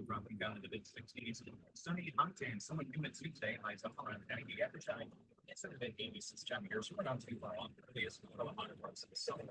Dropping down in the mid-60s. Sunny, hot, and somewhat humid Tuesday, highs up around 90 after shine. Instead of 80s this time of year, so we're not too far off. It is one of the hotter parts of the summer.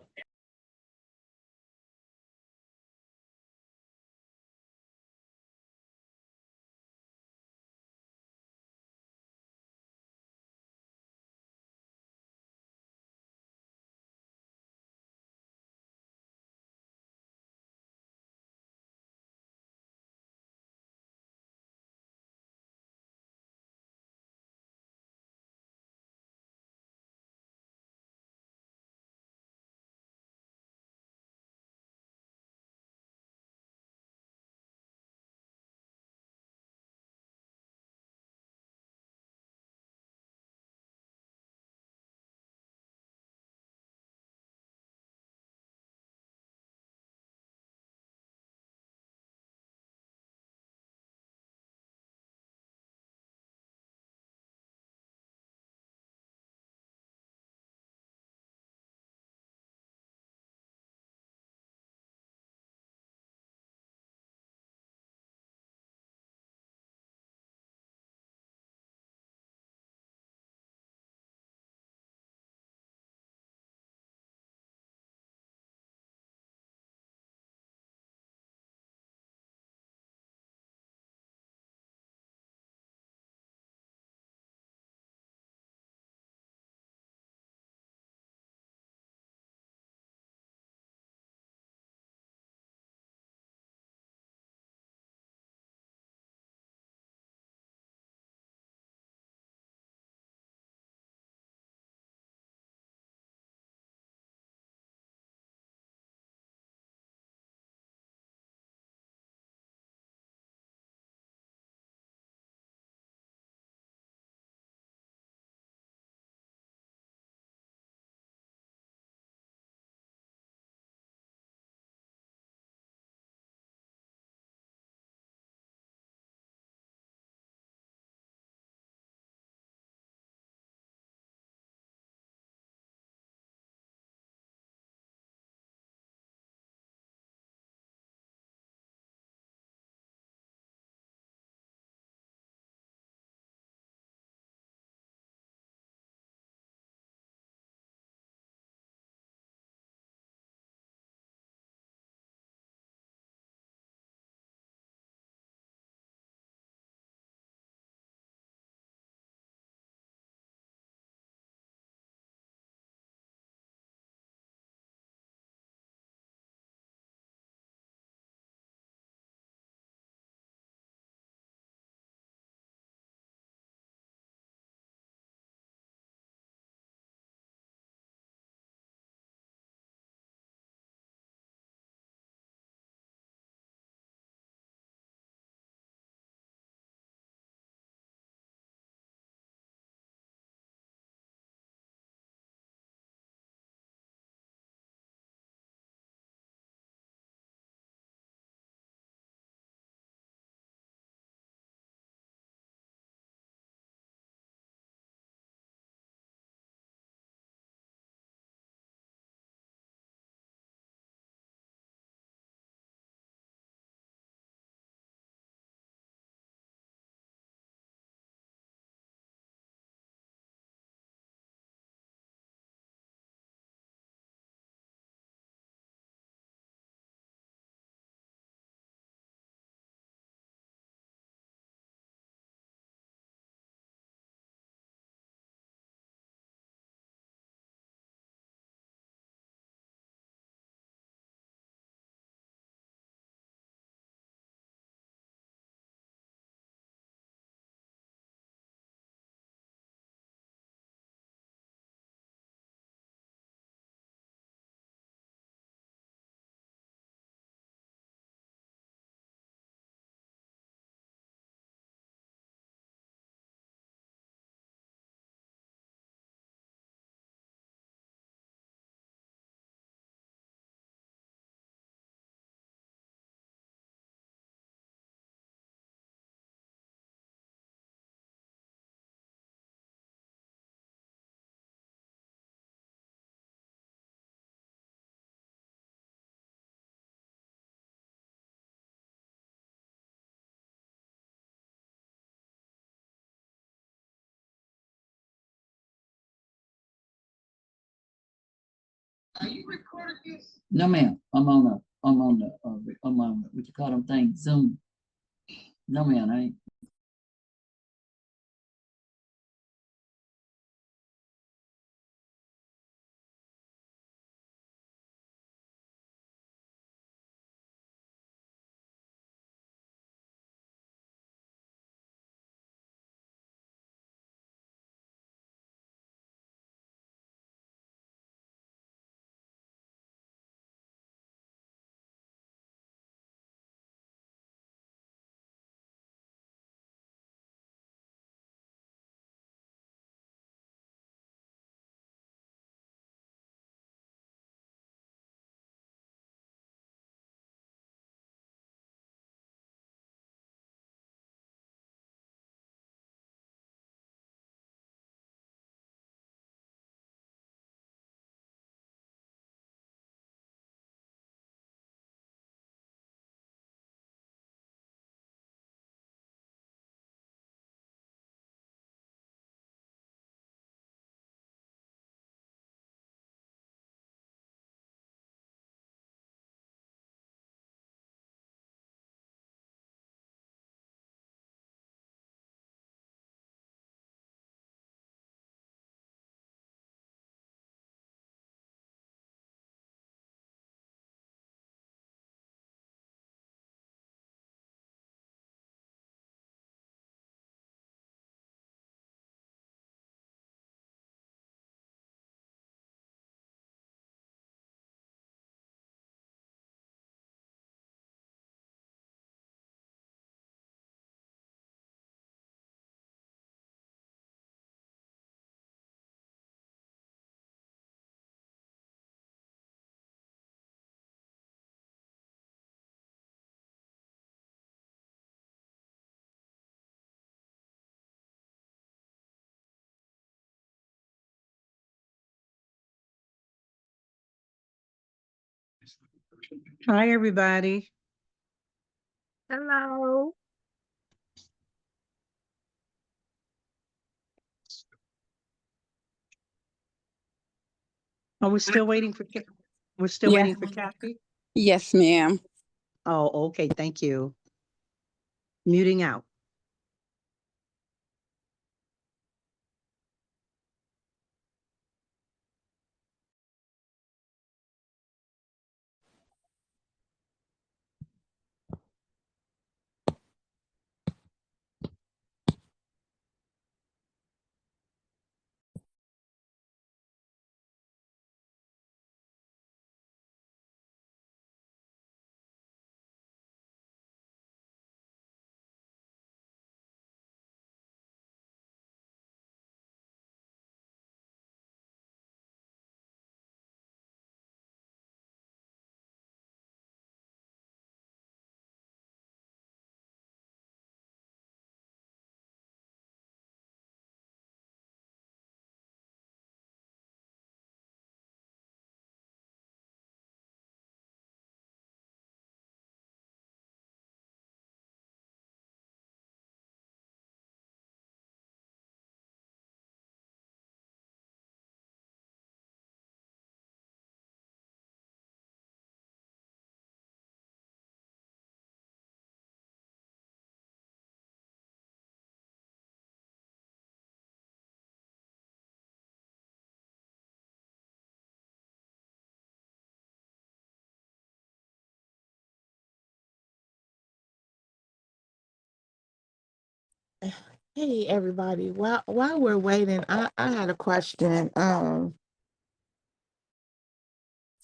Are you recording this? No, ma'am. I'm on what you call them things, Zoom. No, man, I ain't. Hi, everybody. Hello. Are we still waiting for, we're still Yeah. waiting for Kathy? Yes, ma'am. Oh, okay, thank you. Muting out. Hey everybody. While we're waiting, I had a question.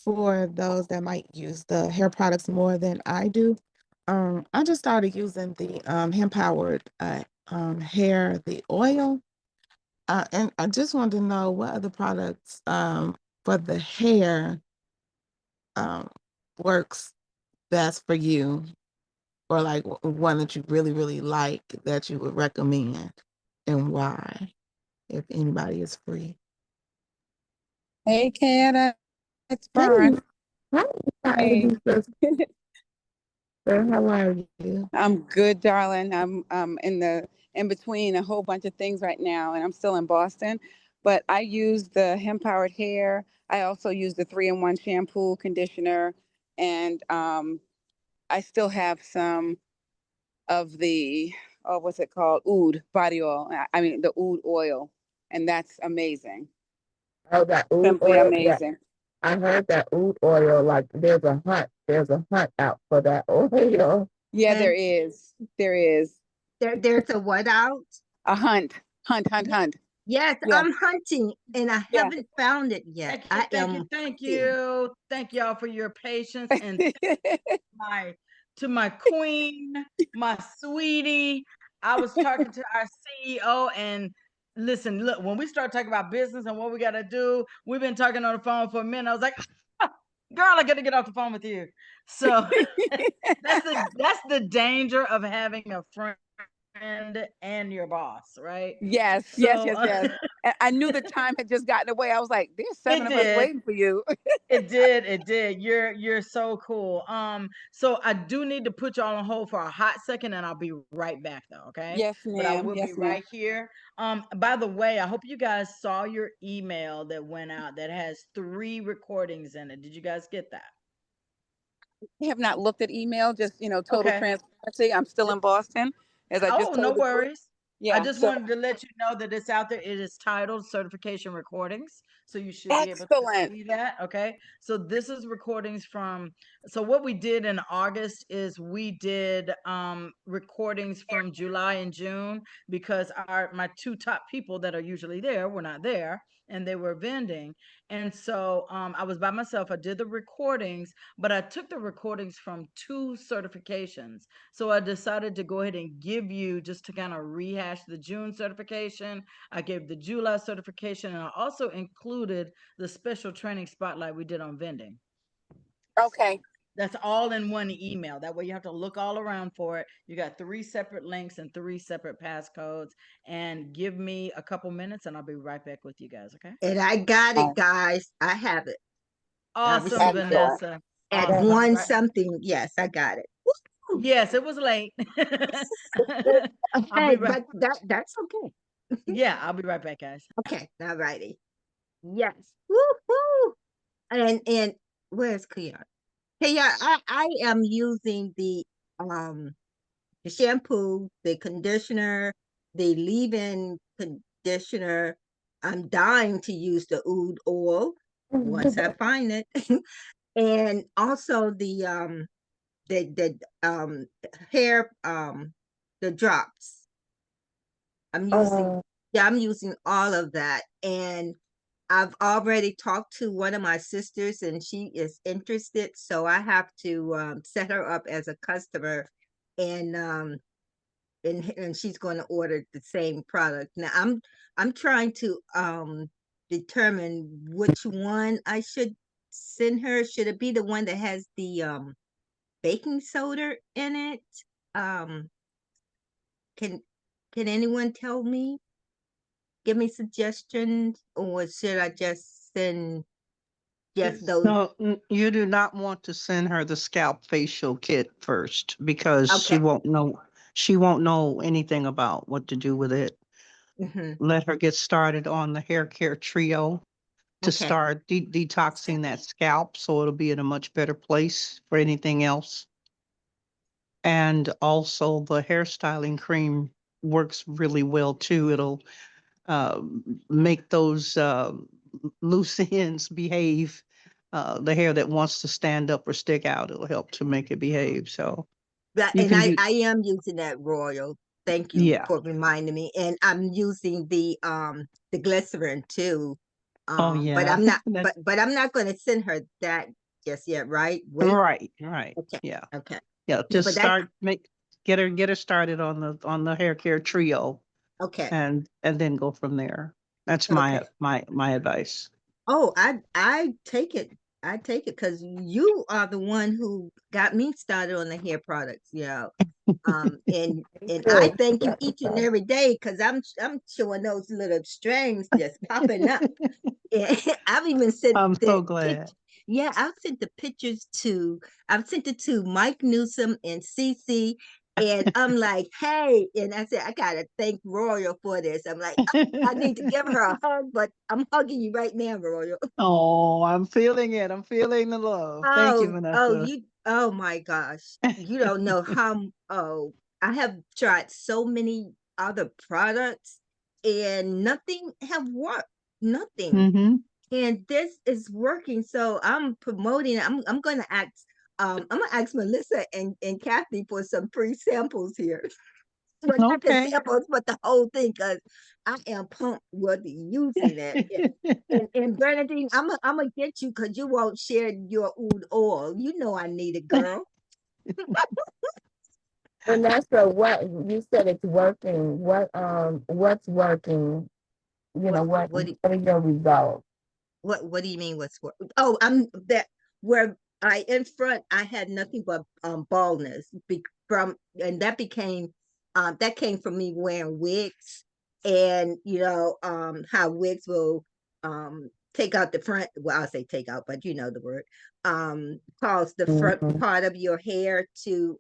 For those that might use the hair products more than I do. I just started using the hemp powered hair, the oil. And I just wanted to know what other products for the hair um works best for you, or like one that you really, really like that you would recommend, and why, if anybody is free. Hey, Kata, it's Hey, Vaughn. hi, Hey, how are you? I'm good, darling. I'm in between a whole bunch of things right now, and I'm still in Boston. but I use the hemp powered hair. I also use the 3-in-1 shampoo, conditioner, and I still have some of the, oh, what's it called? Oud body oil. I mean, the oud oil, and that's amazing. Oh, that oud Simply oil. Yeah, amazing. I heard that oud oil. Like there's a hunt out for that oil. Yeah, there And is. There is there's a what out? a hunt, hunt, hunt, Ye- hunt. Yes, Yeah, I'm hunting and I yeah. haven't found it yet. I am Thank hunting. you. Thank y'all for your patience and my to my queen, my sweetie. I was talking to our CEO and listen, look, when we start talking about business and what we gotta do, we've been talking on the phone for a minute. I was like, girl, I gotta get off the phone with you. So that's the danger of having a friend and your boss, right? Yes, yes, So yes, yes. And I knew the time had just gotten away. I was like, there's it 7 of us did. waiting for you. It did. You're so cool. So I do need to put y'all on hold for a hot second and I'll be right back though, okay? Yes, But I ma'am. will be Yes, ma'am. right here. By the way, I hope you guys saw your email that went out that has 3 recordings in it. Did you guys get that? I have not looked at email, just, total Okay. transparency. I'm still in Boston, as I just Oh, no told the group. worries. I Yeah, just so wanted to let you know that it's out there. It is titled Certification Recordings. So you should be able to excellent. see that. Okay. So this is recordings from, so what we did in August is we did recordings from July and June because my 2 top people that are usually there were not there and they were vending. And so I was by myself. I did the recordings, but I took the recordings from 2 certifications. So I decided to go ahead and give you, just to kind of rehash the June certification. I gave the July certification, and I also included the special training spotlight we did on vending. Okay. That's all in one email. That way you have to look all around for it. You got 3 separate links and 3 separate passcodes. And give me a couple minutes and I'll be right back with you guys, okay? And I got Oh, it, guys. I have it. I Awesome, received it excellent. Vanessa. at Awesome. I'll be one right. something. Yes, I got it. Woo! Yes, it was late. I'll Okay, be right. but that's okay. Yeah, I'll be right back, guys. Okay, all righty. Yes. Woo-hoo. And where's Kia? Kia, I am using the shampoo, the conditioner, the leave-in conditioner. I'm dying to use the oud oil once I find it. And also the hair the drops. I'm using yeah, I'm using all of that. And I've already talked to one of my sisters and she is interested. So I have to set her up as a customer and and she's going to order the same product. Now I'm trying to determine which one I should send her. Should it be the one that has the baking soda in it? Um can anyone tell me? Give me suggestions, or should I just send just those? No, you do not want to send her the scalp facial kit first because Okay. she won't know anything about what to do with it. Hmm. Let her get started on the hair care trio to Okay. start detoxing that scalp so it'll be in a much better place for anything else. And also the hairstyling cream works really well too. It'll make those loose ends behave. The hair that wants to stand up or stick out, it'll help to make it behave. So you And can do, I am using that Royal. Thank you yeah. for reminding me. And I'm using the glycerin too. Oh But yeah. I'm not That, but I'm not going to send her that just yet, right? Wait. right. Okay. Yeah. Okay. Yeah. No, Just but that get her started on the hair care trio okay. and then go from there. That's Okay. my advice. Oh, I take it. I take it because you are the one who got me started on the hair products. Yeah. And I Good. thank you That's each and okay. every day because I'm showing those little strings just popping up. And I've even sent I'm so the glad. yeah, I've sent the pictures to I've sent it to Mike Newsom and Cece, And I'm like, hey, and I said, I gotta thank Royal for this. I'm like, I need to give her a hug, but I'm hugging you right now, Royal. Oh, I'm feeling it. I'm feeling the love. Thank you, Vanessa. Oh my gosh. You don't know I have tried so many other products and nothing have worked. Nothing. Mm-hmm. And this is working. So I'm promoting it. I'm gonna ask Melissa and Kathy for some free samples here. Well, not the Okay. samples, but the whole thing, because I am pumped with using it. And Bernadine, I'm gonna get you because you won't share your oud oil. You know I need it, girl. Vanessa, what you said it's working. What's working? You know, What what what do- what are your results? what do you mean? What's what? Oh, I'm that where I in front I had nothing but baldness from, and that came from me wearing wigs, and how wigs will take out the front. Well, I'll say take out, but you know the word, cause the front Mhm. part of your hair to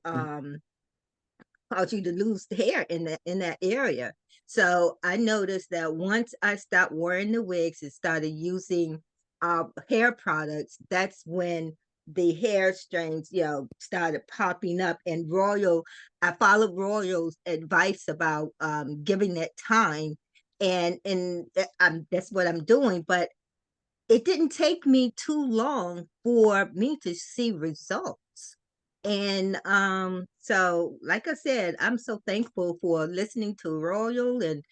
cause you to lose hair in that area. So I noticed that once I stopped wearing the wigs and started using hair products, that's when the hair strains, started popping up. And I followed Royal's advice about giving it time, and that's what I'm doing. But it didn't take me too long for me to see results. And so like I said, I'm so thankful for listening to Royal and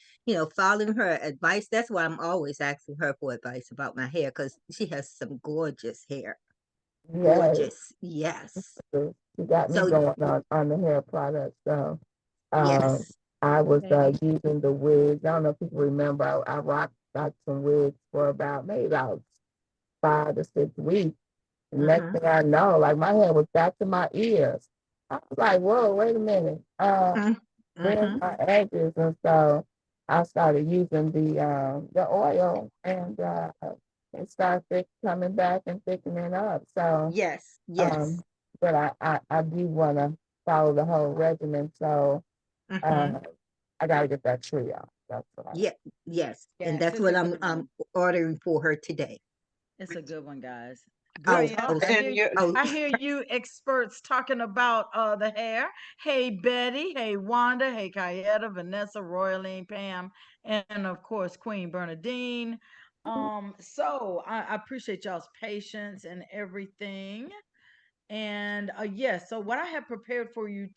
following her advice. That's why I'm always asking her for advice about my hair, because she has some gorgeous hair. Yes, Gorgeous. Yes. you got me So going on the hair products. So um, yes. I was Okay. using the wigs. I don't know if people remember. I rocked some wigs for maybe about 5 to 6 weeks. Next Uh-huh. thing I know, like my hair was back to my ears. I was like, whoa, wait a minute. Uh-huh. Where's Uh-huh. my edges? And so I started using the oil, and it started coming back and thickening up. So Yes. Yes. um, but I do want to follow the whole regimen. So Uh-huh. uh, I got to get that trio. That's what I. Yeah. Yes. And Yes, that's it's a what good I'm one. ordering for her today. It's a good one, guys. Good Oh, stuff. oh, I And hear you oh. I hear you experts talking about the hair. Hey Betty, hey Wanda, hey Kayetta, Vanessa, Royaline, Pam, and of course Queen Bernadine. So I appreciate y'all's patience and everything. And yes, so what I have prepared for you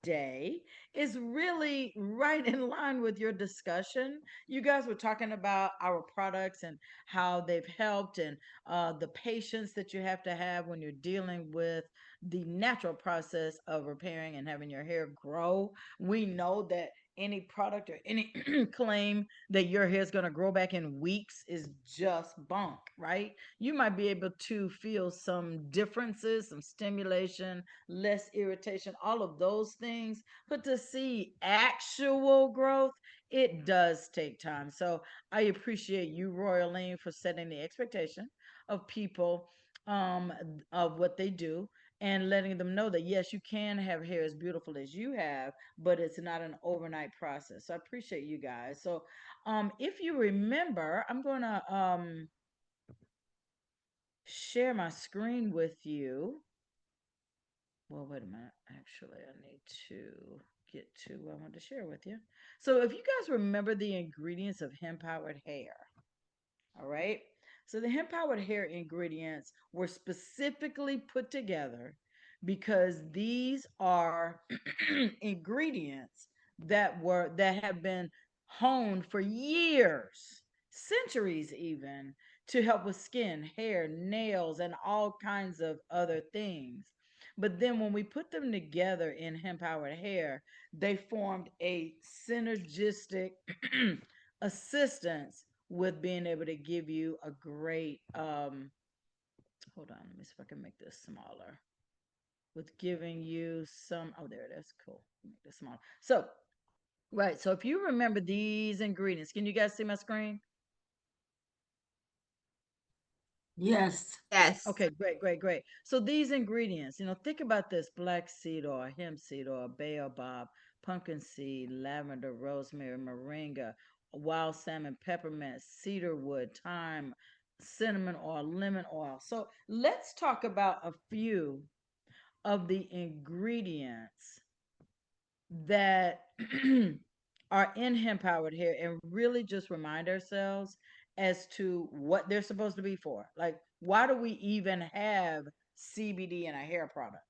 today is really right in line with your discussion. You guys were talking about our products and how they've helped, and the patience that you have to have when you're dealing with the natural process of repairing and having your hair grow. We know that any product or any claim that your hair is going to grow back in weeks is just bunk, right? You might be able to feel some differences, some stimulation, less irritation, all of those things. But to see actual growth, it does take time. So I appreciate you, Royaline, for setting the expectation of people of what they do and letting them know that yes, you can have hair as beautiful as you have, but it's not an overnight process. So I appreciate you guys. So if you remember, I'm gonna share my screen with you. Well, wait a minute. Actually, I need to get to what I want to share with you. So, if you guys remember the ingredients of hemp powered hair, all right. So, the hemp powered hair ingredients were specifically put together because these are ingredients that have been honed for years, centuries even, to help with skin, hair, nails, and all kinds of other things. But then when we put them together in hemp powered hair, they formed a synergistic assistance with being able to give you a great hold on, let me see if I can make this smaller. With giving you some, oh there it is. Cool. Make this smaller. So right. So if you remember these ingredients, can you guys see my screen? Yes. Yes. Okay, great, great, great. So these ingredients, think about this: black seed oil, hemp seed oil, baobab, pumpkin seed, lavender, rosemary, moringa, wild salmon, peppermint, cedarwood, thyme, cinnamon oil, lemon oil. So let's talk about a few of the ingredients that are in hemp powered hair and really just remind ourselves as to what they're supposed to be for. Like, why do we even have CBD in a hair product?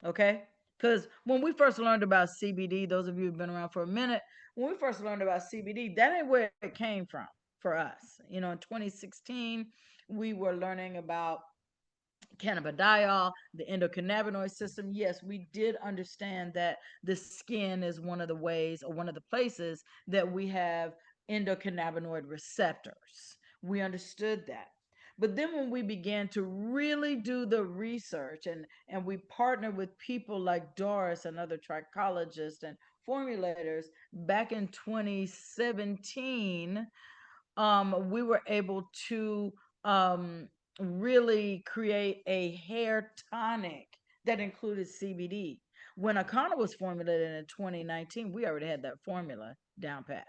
Okay. Because when we first learned about CBD, those of you who've been around for a minute, when we first learned about CBD, that ain't where it came from for us. In 2016, we were learning about cannabidiol, the endocannabinoid system. Yes, we did understand that the skin is one of the ways or one of the places that we have endocannabinoid receptors. We understood that. But then when we began to really do the research and we partnered with people like Doris and other trichologists and formulators back in 2017, we were able to really create a hair tonic that included CBD. When Akana was formulated in 2019, we already had that formula down pat.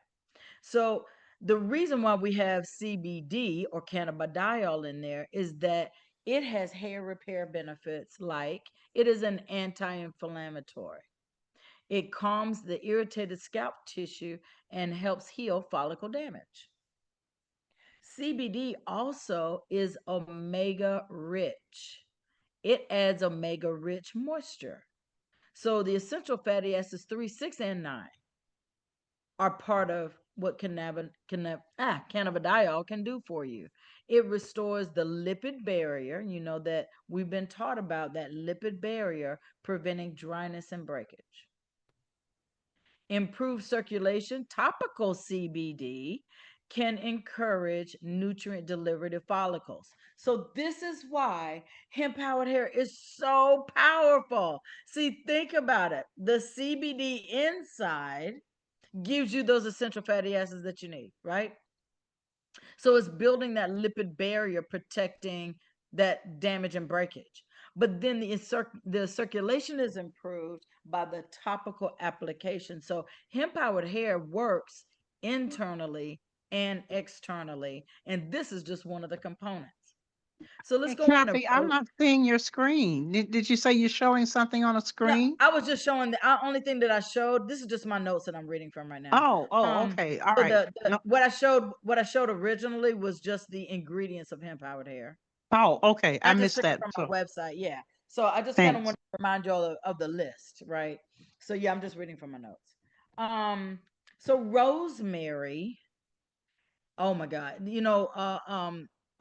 So the reason why we have CBD or cannabidiol in there is that it has hair repair benefits, like it is an anti-inflammatory. It calms the irritated scalp tissue and helps heal follicle damage. CBD also is omega rich. It adds omega rich moisture. So the essential fatty acids 3, 6, and 9 are part of what cannabidiol can do for you. It restores the lipid barrier. You know that we've been taught about that lipid barrier preventing dryness and breakage. Improve circulation. Topical CBD can encourage nutrient delivery to follicles. So this is why hemp powered hair is so powerful. See, think about it. The CBD inside gives you those essential fatty acids that you need, right? So it's building that lipid barrier, protecting that damage and breakage. But then the circulation is improved by the topical application. So hemp powered hair works internally and externally. And this is just one of the components. So let's Hey, go on. Kathy, I'm not seeing your screen. Did you say you're showing something on a No, screen? I was just showing the only thing that I showed. This is just my notes that I'm reading from right now. Okay. All So right. No. what I showed originally was just the ingredients of hemp powered hair. Oh, okay. I I just missed took it that. from So my website. Yeah. So I just kind of thanks. want to remind you all of the list, right? So yeah, I'm just reading from my notes. So rosemary. Oh my God.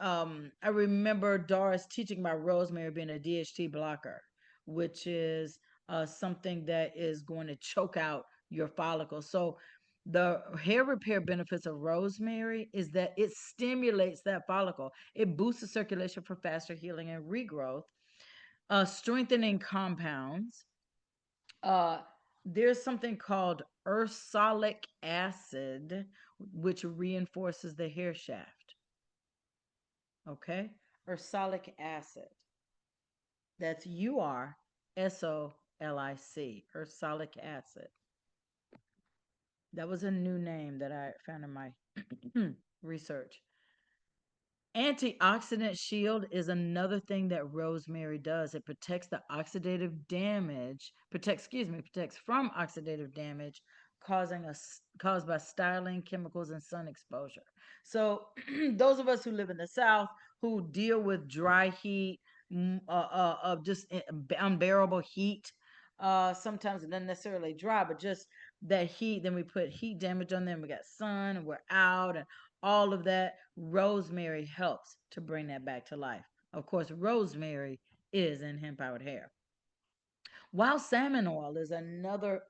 I remember Doris teaching about rosemary being a DHT blocker, which is something that is going to choke out your follicles. So the hair repair benefits of rosemary is that it stimulates that follicle. It boosts the circulation for faster healing and regrowth, strengthening compounds. Uh, there's something called ursolic acid, which reinforces the hair shaft. Okay, ursolic acid. That's URSOLIC, ursolic acid. That was a new name that I found in my research. Antioxidant shield is another thing that rosemary does. It protects the oxidative damage, protects from oxidative damage caused by styling chemicals and sun exposure. So those of us who live in the South who deal with dry heat, of just unbearable heat, sometimes it doesn't necessarily dry, but just that heat. Then we put heat damage on them. We got sun, and we're out, and all of that. Rosemary helps to bring that back to life. Of course, rosemary is in hemp powered hair. Wild salmon oil is another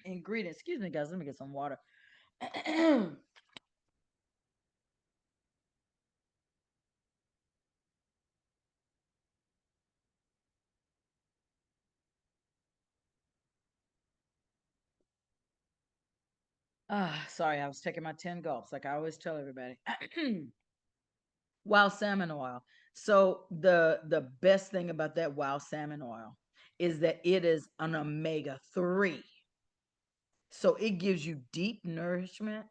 ingredient. Excuse me, guys. Let me get some water. Sorry, I was taking my 10 gulps like I always tell everybody. Wild salmon oil. So the best thing about that wild salmon oil is that it is an omega-3. So it gives you deep nourishment.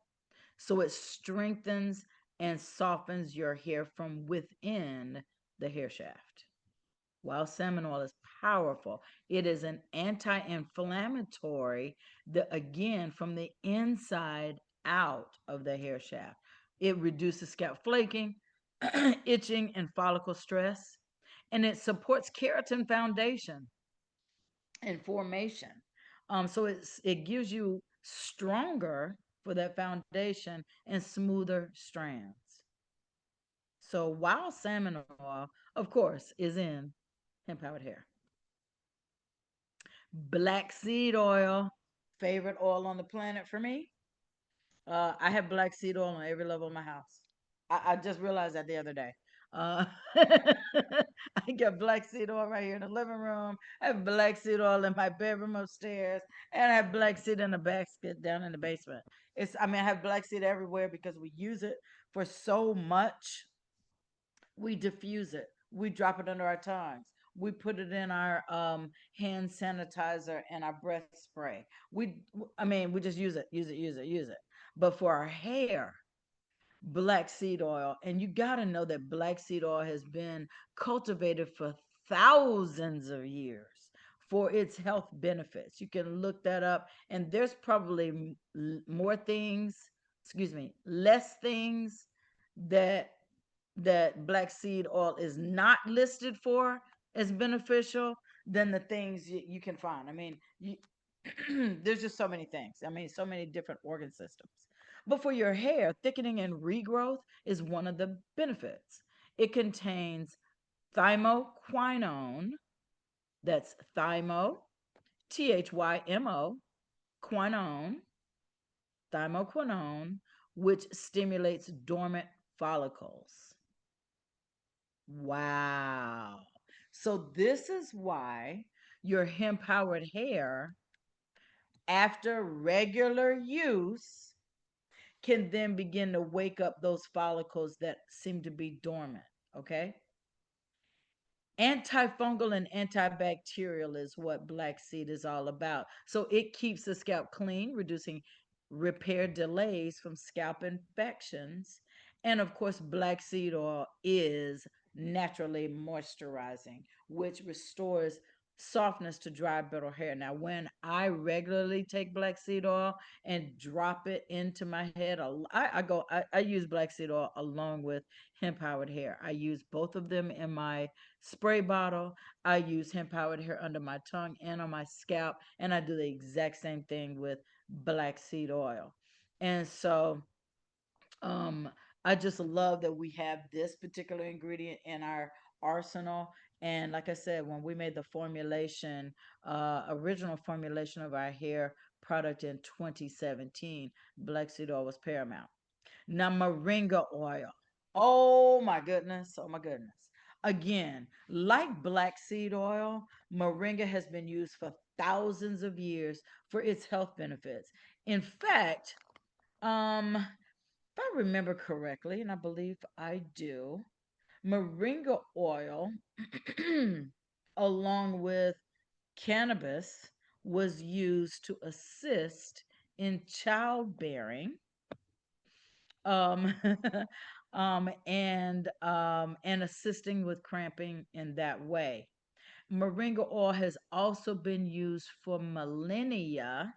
So it strengthens and softens your hair from within the hair shaft. Wild salmon oil is powerful. It is an anti-inflammatory that again from the inside out of the hair shaft. It reduces scalp flaking, itching, and follicle stress, and it supports keratin foundation and formation. So it gives you stronger for that foundation and smoother strands. So wild salmon oil, of course, is in hemp powered hair. Black seed oil, favorite oil on the planet for me. I have black seed oil on every level of my house. I just realized that the other day. I got black seed oil right here in the living room. I have black seed oil in my bedroom upstairs, and I have black seed in a basket down in the basement. I have black seed everywhere because we use it for so much. We diffuse it. We drop it under our tongues. We put it in our hand sanitizer and our breath spray. We just use it. But for our hair, black seed oil, and you got to know that black seed oil has been cultivated for thousands of years for its health benefits. You can look that up, and there's probably more things, less things that black seed oil is not listed for as beneficial than the things you can find. There's just so many things. So many different organ systems. But for your hair, thickening and regrowth is one of the benefits. It contains thymoquinone, that's thymo, THYMO, quinone, thymoquinone, which stimulates dormant follicles. Wow. So this is why your hemp powered hair, after regular use, can then begin to wake up those follicles that seem to be dormant. Okay. Antifungal and antibacterial is what black seed is all about. So it keeps the scalp clean, reducing repair delays from scalp infections. And of course, black seed oil is naturally moisturizing, which restores softness to dry, brittle hair. Now, when I regularly take black seed oil and drop it into my head, I use black seed oil along with hemp powered hair. I use both of them in my spray bottle. I use hemp powered hair under my tongue and on my scalp, and I do the exact same thing with black seed oil. And so I just love that we have this particular ingredient in our arsenal. And like I said, when we made the original formulation of our hair product in 2017, black seed oil was paramount. Now, moringa oil. Oh my goodness. Oh my goodness. Again, like black seed oil, moringa has been used for thousands of years for its health benefits. In fact, if I remember correctly, and I believe I do, moringa oil, along with cannabis, was used to assist in childbearing, um, and assisting with cramping in that way. Moringa oil has also been used for millennia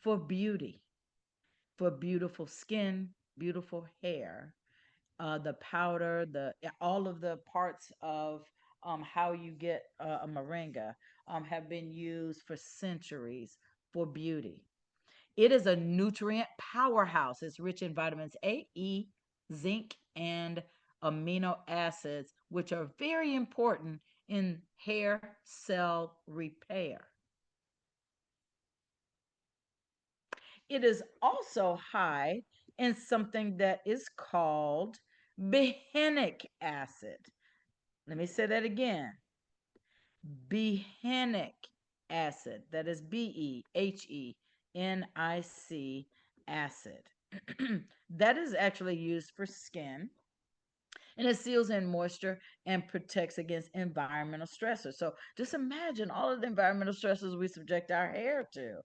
for beauty, for beautiful skin, beautiful hair. The powder, all of the parts of how you get a moringa have been used for centuries for beauty. It is a nutrient powerhouse. It's rich in vitamins A, E, zinc, and amino acids, which are very important in hair cell repair. It is also high in something that is called behenic acid. Let me say that again. Behenic acid. That is BEHENIC acid. That is actually used for skin. and it seals in moisture and protects against environmental stressors. So just imagine all of the environmental stressors we subject our hair to.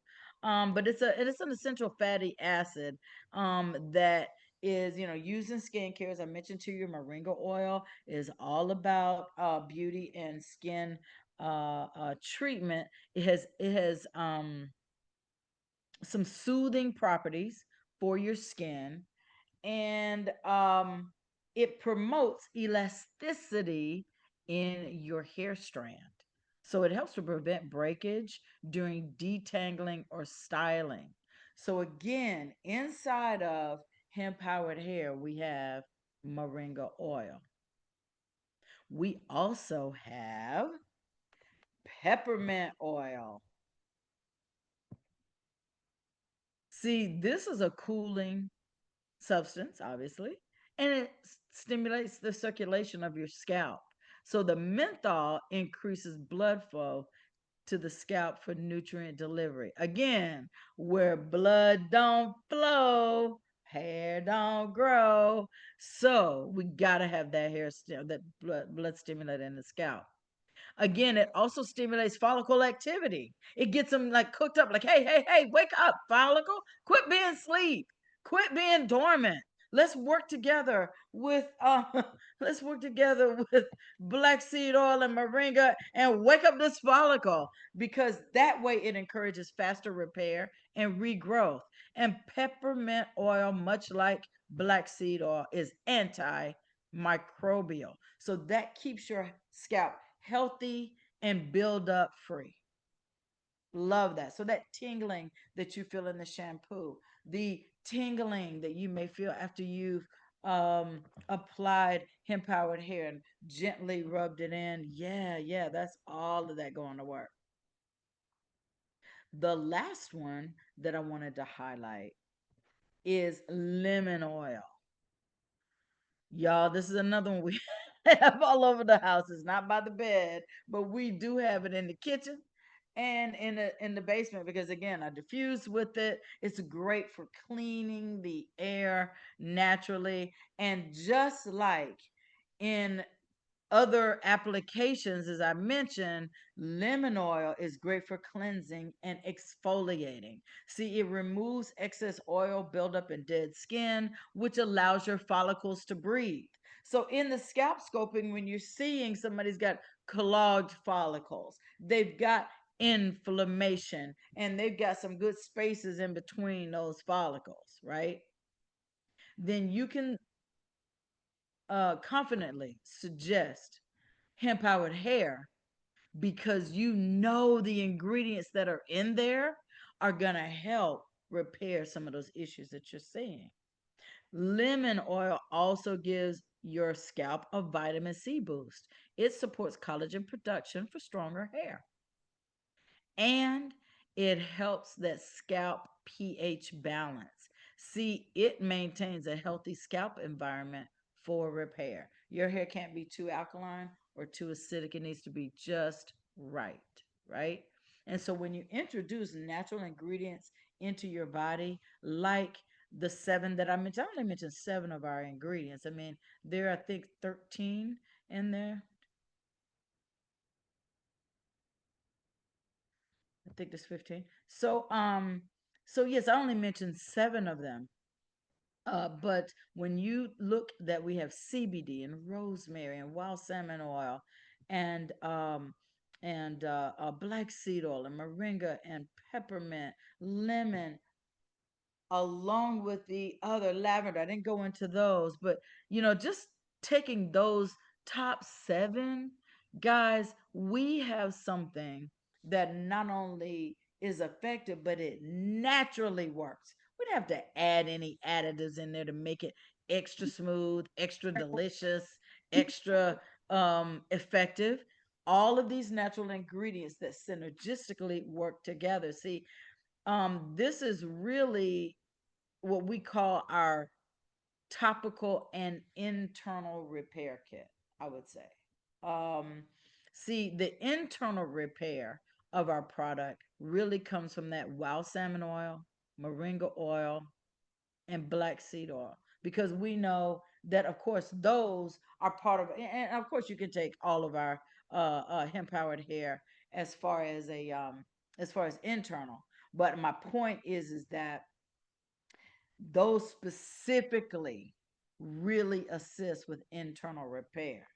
But it's an essential fatty acid that is, used in skincare. As I mentioned to you, moringa oil is all about beauty and skin treatment. It has some soothing properties for your skin, and it promotes elasticity in your hair strand. So it helps to prevent breakage during detangling or styling. So again, inside of hemp powered hair, we have moringa oil. We also have peppermint oil. See, this is a cooling substance, obviously, and it stimulates the circulation of your scalp. So the menthol increases blood flow to the scalp for nutrient delivery. Again, where blood don't flow, hair don't grow. So we gotta have that that blood stimulator in the scalp. Again, it also stimulates follicle activity. It gets them like cooked up, like, hey, hey, hey, wake up, follicle. Quit being asleep. Quit being dormant. Let's work together with let's work together with black seed oil and moringa and wake up this follicle, because that way it encourages faster repair and regrowth. And peppermint oil, much like black seed oil, is antimicrobial. So that keeps your scalp healthy and build up free. Love that. So that tingling that you feel in the shampoo, the tingling that you may feel after you've applied hemp powered hair and gently rubbed it in. Yeah, that's all of that going to work. The last one that I wanted to highlight is lemon oil. Y'all, this is another one we have all over the house. It's not by the bed, but we do have it in the kitchen and in the basement, because again, I diffuse with it. It's great for cleaning the air naturally. And just like in other applications, as I mentioned, lemon oil is great for cleansing and exfoliating. See, it removes excess oil buildup in dead skin, which allows your follicles to breathe. So, in the scalp scoping, when you're seeing somebody's got clogged follicles, they've got inflammation, and they've got some good spaces in between those follicles, right? Then you can confidently suggest hemp powered hair, because you know the ingredients that are in there are going to help repair some of those issues that you're seeing. Lemon oil also gives your scalp a vitamin C boost. It supports collagen production for stronger hair. And it helps that scalp pH balance. See, it maintains a healthy scalp environment for repair. Your hair can't be too alkaline or too acidic. It needs to be just right, right? And so when you introduce natural ingredients into your body, like the 7 that I mentioned, I only mentioned 7 of our ingredients. I mean, there are, I think, 13 in there. I think there's 15. So yes, I only mentioned 7 of them. But when you look that we have CBD and rosemary and wild salmon oil and black seed oil and moringa and peppermint, lemon, along with the other lavender. I didn't go into those, but just taking those top 7, guys, we have something that not only is effective, but it naturally works. We don't have to add any additives in there to make it extra smooth, extra delicious, extra effective. All of these natural ingredients that synergistically work together. See, this is really what we call our topical and internal repair kit, I would say. See, the internal repair of our product really comes from that wild salmon oil, moringa oil, and black seed oil, because we know that, of course, those are part of, and of course you can take all of our hemp powered hair as far as internal. But my point is that those specifically really assist with internal repair.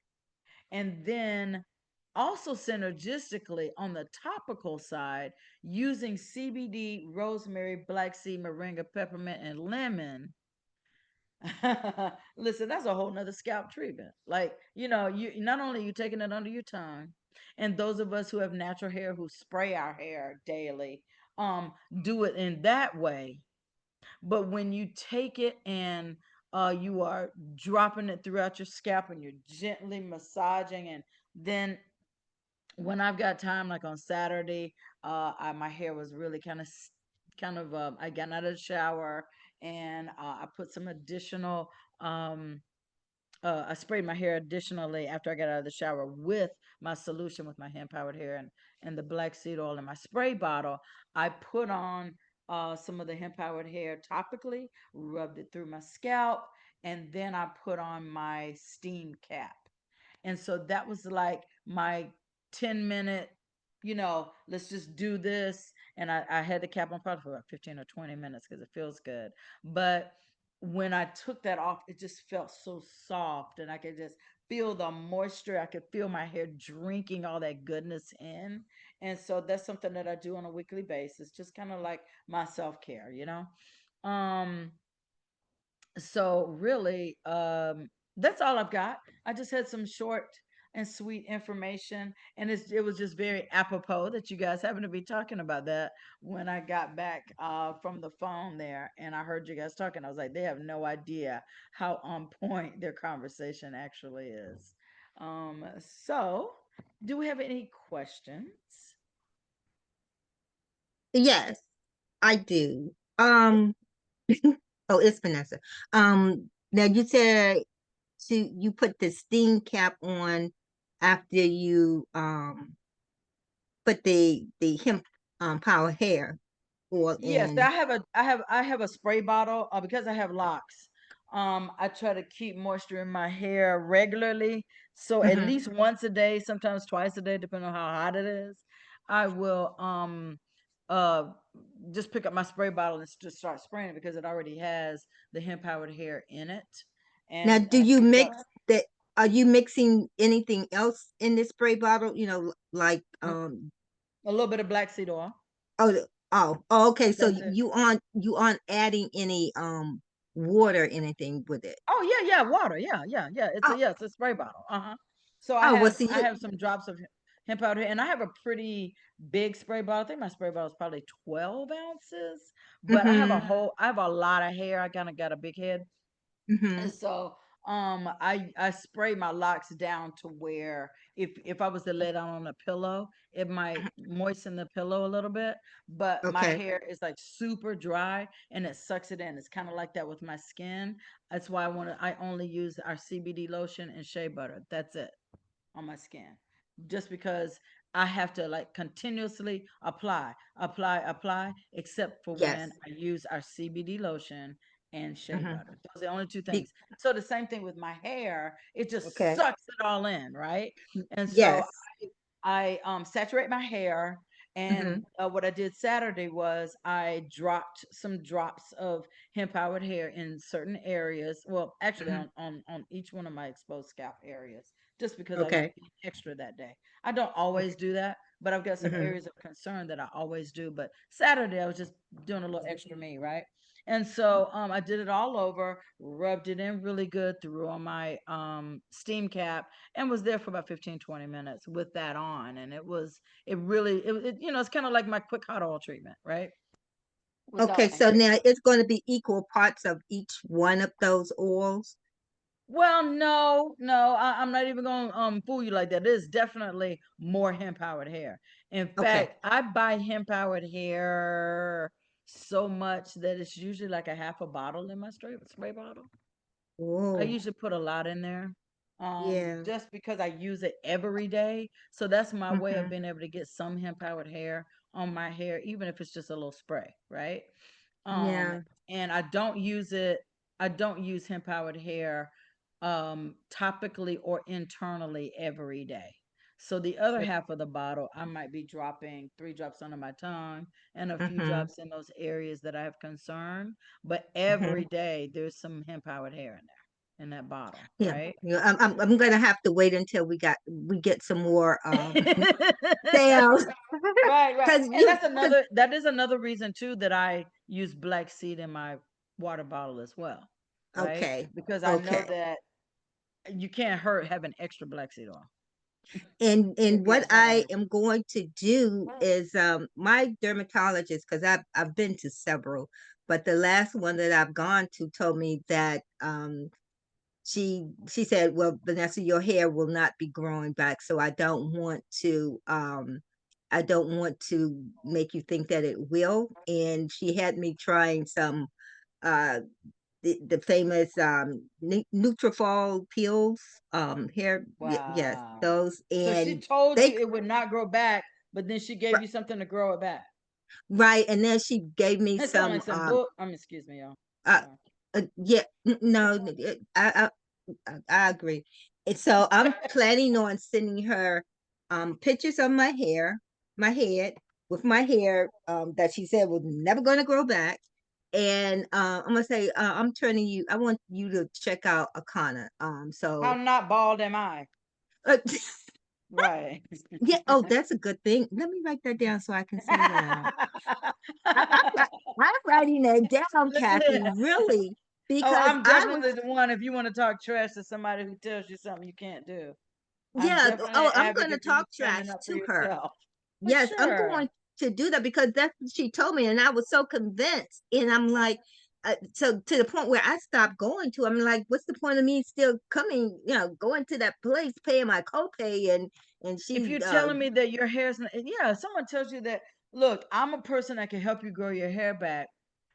And then also synergistically on the topical side, using CBD, rosemary, black seed, moringa, peppermint, and lemon. Listen, that's a whole nother scalp treatment. Like, you not only you taking it under your tongue, and those of us who have natural hair who spray our hair daily, do it in that way. But when you take it and you are dropping it throughout your scalp and you're gently massaging, and then when I've got time, like on Saturday, my hair was really I got out of the shower and I put some additional, I sprayed my hair additionally after I got out of the shower with my solution with my hand powered hair and the black seed oil in my spray bottle. I put on some of the hemp powered hair topically, rubbed it through my scalp, and then I put on my steam cap. And so that was like my 10-minute, let's just do this. And I had the cap on probably for about 15 or 20 minutes because it feels good. But when I took that off, it just felt so soft and I could just feel the moisture. I could feel my hair drinking all that goodness in. And so that's something that I do on a weekly basis, just kind of like my self-care. Um, so really, that's all I've got. I just had some short and sweet information, and it was just very apropos that you guys happen to be talking about that when I got back from the phone there, and I heard you guys talking. I was like, they have no idea how on point their conversation actually is. So, do we have any questions? Yes, I do. Oh, it's Vanessa. Now you said you put the steam cap on after you put the hemp power hair oil Yes, in. I have a spray bottle because I have locks. I try to keep moisture in my hair regularly. So at Mhm. least once a day, sometimes twice a day, depending on how hot it is. I will uh just pick up my spray bottle and just start spraying it because it already has the hemp powered hair in it. Now, And do you so mix that? Are you mixing anything else in this spray bottle? Like a little bit of black seed oil. okay. So That's it. you aren't adding any water or anything with it. Oh yeah, water. Yeah. Oh, It's a spray bottle. Uh-huh. So well, see I you. have some drops of hemp powder here, and I have a pretty big spray bottle. I think my spray bottle is probably 12 ounces, but Mm-hmm. I have a lot of hair. I kind of got a big head. Mm-hmm. And so I spray my locks down to where if I was to lay down on a pillow, it might moisten the pillow a little bit, but my Okay. hair is like super dry and it sucks it in. It's kind of like that with my skin. That's why I only use our CBD lotion and shea butter. That's it on my skin. Just because I have to like continuously apply, except for when Yes. I use our CBD lotion and shea Mm-hmm. butter. Those are the only two Be, things. So the same thing with my hair, it just okay. sucks it all in, right? And so Yes. I saturate my hair. Mm-hmm. And what I did Saturday was I dropped some drops of hemp powered hair in certain areas. Well, actually Mm-hmm. on each one of my exposed scalp areas, just because I was Okay. being extra that day. I don't Okay. always do that, but I've got some Mm-hmm. areas of concern that I always do. But Saturday I was just doing a little extra me, right? And so I did it all over, rubbed it in really good, threw on my steam cap, and was there for about 15-20 minutes with that on. And it's kind of like my quick hot oil treatment, right? Okay. Without So now it's going to be equal parts of each one of those oils. Well, no, I'm not even gonna fool you like that. There's definitely more hemp powered hair. In Okay. fact, I buy hemp powered hair so much that it's usually like a half a bottle in my spray bottle. I Oh, usually put a lot in there, yeah. just because I use it every day. So that's my way of Mm-hmm. being able to get some hemp powered hair on my hair, even if it's just a little spray, right? Um, Yeah. and I don't use hemp powered hair topically or internally every day. So the other half of the bottle, I might be dropping 3 drops under my tongue and a few Mm-hmm. drops in those areas that I have concern. But Mm-hmm. every day there's some hemp powered hair in there in that bottle, Yeah, right? yeah. I'm gonna have to wait until we get some more sales. Right, right. Cause And that is another reason too that I use black seed in my water bottle as well. Right? okay, Because I know okay. that you can't hurt having extra black seed oil. And If you what have I something. am going to do is my dermatologist, because I've been to several, but the last one that I've gone to told me that she said, well, Vanessa, your hair will not be growing back, so I don't want to make you think that it will. And she had me trying some uh the famous Nutrafol pills, hair, yes, Wow. those. So she And told you they it would not grow back, but then she gave ri- you something to grow it back. right, and then she gave me That sounds some like some book. Excuse me, y'all. uh, Sorry. yeah, no, I agree. And so I'm planning on sending her pictures of my head with my hair that she said was never going to grow back. And I'm gonna say I want you to check out Akana. How not bald am I? Uh, Right. yeah, oh, that's a good thing. Let me write that down so I can say that. I'm writing that down, Kathy, really, Oh, because I'm I was, definitely the one if you want to talk trash to somebody who tells you something you can't do. I'm yeah, definitely oh, an I'm going to advocate for you talk standing trash up for to her. yourself. For Yes, I'm sure. going to do that because that's what she told me, and I was so convinced. And I'm like, so to the point where I stopped going to. I'm like, what's the point of me still coming? Going to that place, paying my copay, and If she, you're telling me that your hair's not, yeah, someone tells you that, look, I'm a person that can help you grow your hair back,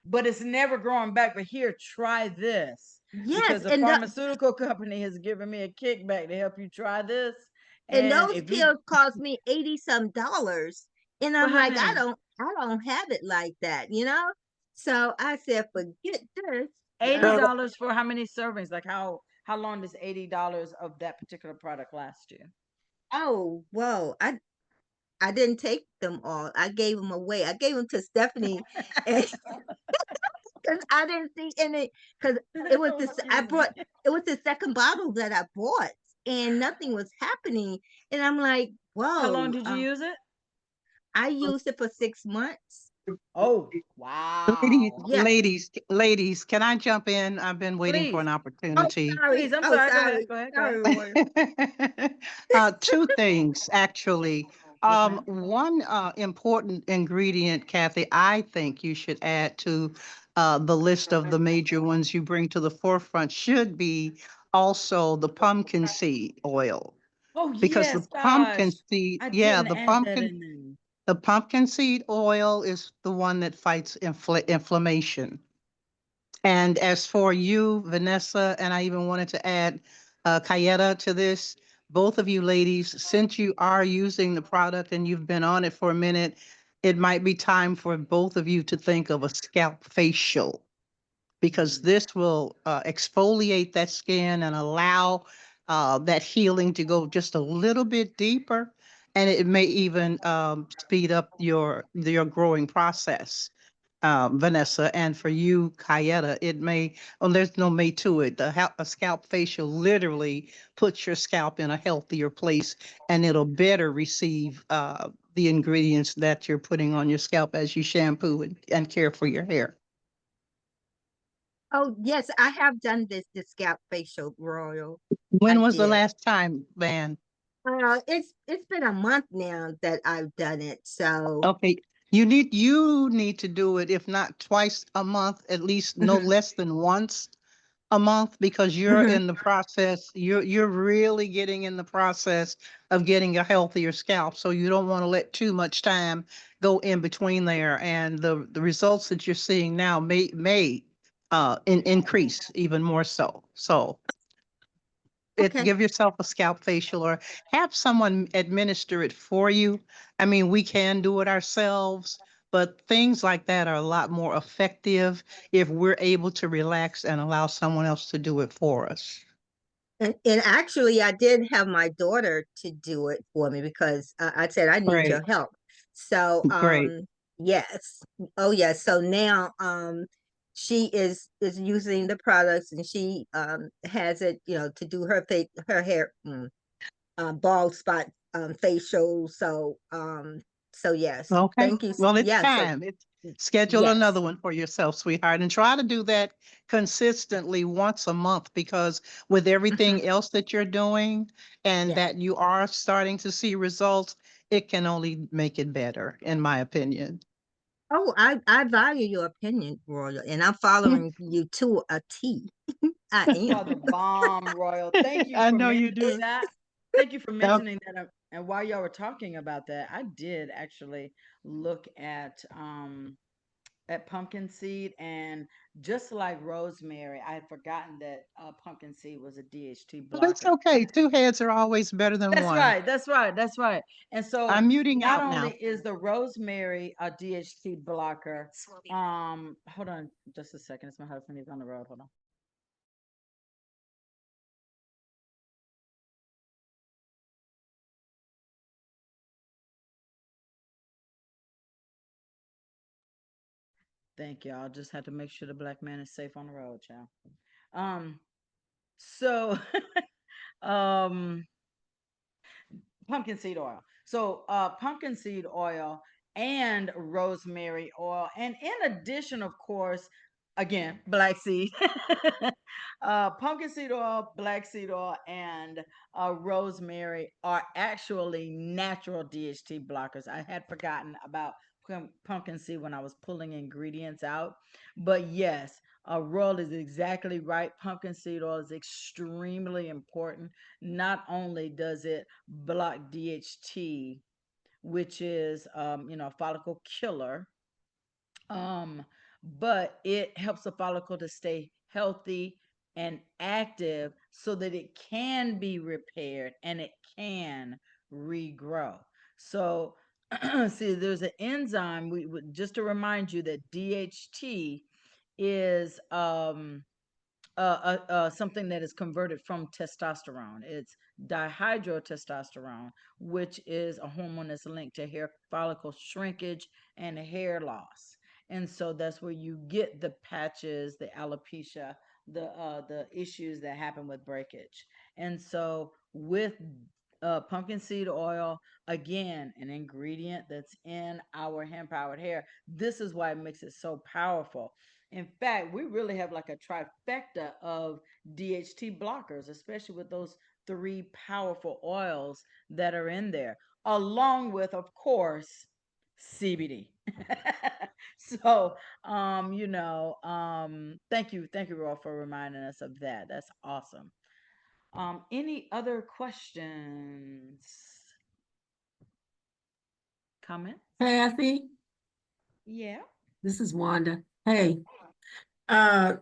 but it's never growing back. But here, try this yes, because the pharmaceutical company has given me a kickback to help you try this. and And those if you, pills cost me 80 some dollars, and but I'm like, honey, I don't have it like that. So I said, forget this. eighty Uh, dollars for how many servings? Like how long does $80 of that particular product last you? oh, whoa, I didn't take them all. I gave them away. I gave them to Stephanie, and because I didn't see any. Because it was this, Excuse me. it was the second bottle that I bought, and nothing was happening. And I'm like, How long whoa. did you use it? I used it for 6 months. Oh, Ladies, wow. Yeah. ladies, can I jump in? I've been waiting for Please, an Oh, opportunity. sorry. please. I'm Oh, sorry. Go ahead. sorry. Go ahead. Go ahead. Sorry, Roy. Two things, actually. Yes, ma'am. One important ingredient, Kathy, I think you should add to the list of the major ones you bring to the forefront should be also the pumpkin seed oil. Oh, Because the yes, pumpkin gosh. seed, I yeah, didn't add that in there. the pumpkin seed oil is the one that fights inflammation. And as for you, Vanessa, and I even wanted to add Kayetta to this, both of you ladies, since you are using the product and you've been on it for a minute, it might be time for both of you to think of a scalp facial because this will exfoliate that skin and allow that healing to go just a little bit deeper. And it may even speed up your growing process, Vanessa. And for you, Kayetta, it may, oh, there's no may to it. A scalp facial literally puts your scalp in a healthier place and it'll better receive the ingredients that you're putting on your scalp as you shampoo and care for your hair. Oh, yes, I have done the scalp facial, Royal. I When was the did. last time, Van? It's been a month now that I've done it. So, Okay, you need to do it, if not twice a month, at least no mhm, less than once a month, because you're mhm. in the process, you're really getting in the process of getting a healthier scalp. So you don't want to let too much time go in between there. And the results that you're seeing now may increase even more so. So Okay. give yourself a scalp facial or have someone administer it for you. I mean, we can do it ourselves, but things like that are a lot more effective if we're able to relax and allow someone else to do it for us. And actually, I did have my daughter to do it for me because I said I need your Great, help. So, great. yes. Oh, yes. So now, she is using the products, and she has it, to do her face, her hair, bald spot facial. So yes. Okay, Thank you. well, it's Yeah. So time. It's schedule yes. another one for yourself, sweetheart, and try to do that consistently once a month because with Mhm. everything else that you're doing and Yeah. that you are starting to see results, it can only make it better, in my opinion. Oh, I value your opinion, Royal, and I'm following you to a T. I You are am. the bomb, Royal. Thank you I for know you mentioning do. that. Thank you for Now, mentioning that. And while y'all were talking about that, I did actually look at pumpkin seed, and just like rosemary, I had forgotten that pumpkin seed was a DHT but it's blocker. okay. Two heads are always better than That's one. right. That's right. That's right. And so I'm muting not out only now. is the rosemary a DHT blocker, hold on just a second. It's my husband. He's on the road. Hold on. Thank you. I'll just have to make sure the black man is safe on the road, child. Um, so um pumpkin seed oil. So pumpkin seed oil and rosemary oil. And in addition, of course, again, black seed. Pumpkin seed oil, black seed oil, and rosemary are actually natural DHT blockers. I had forgotten about pumpkin seed when I was pulling ingredients out. But yes, Royal is exactly right. Pumpkin seed oil is extremely important. Not only does it block DHT, which is follicle killer, but it helps the follicle to stay healthy and active so that it can be repaired and it can regrow. So see, there's an enzyme. We just to remind you that DHT is something that is converted from testosterone. It's dihydrotestosterone, which is a hormone that's linked to hair follicle shrinkage and hair loss. And so that's where you get the patches, the alopecia, the issues that happen with breakage. And so with pumpkin seed oil, again, an ingredient that's in our hemp powered hair. This is why it makes it so powerful. In fact, we really have like a trifecta of DHT blockers, especially with those three powerful oils that are in there, along with, of course, CBD. So, thank you, Roy, for reminding us of that. That's awesome. Any other questions? Comment? Kathy, Yeah. this is Wanda. Hey, uh,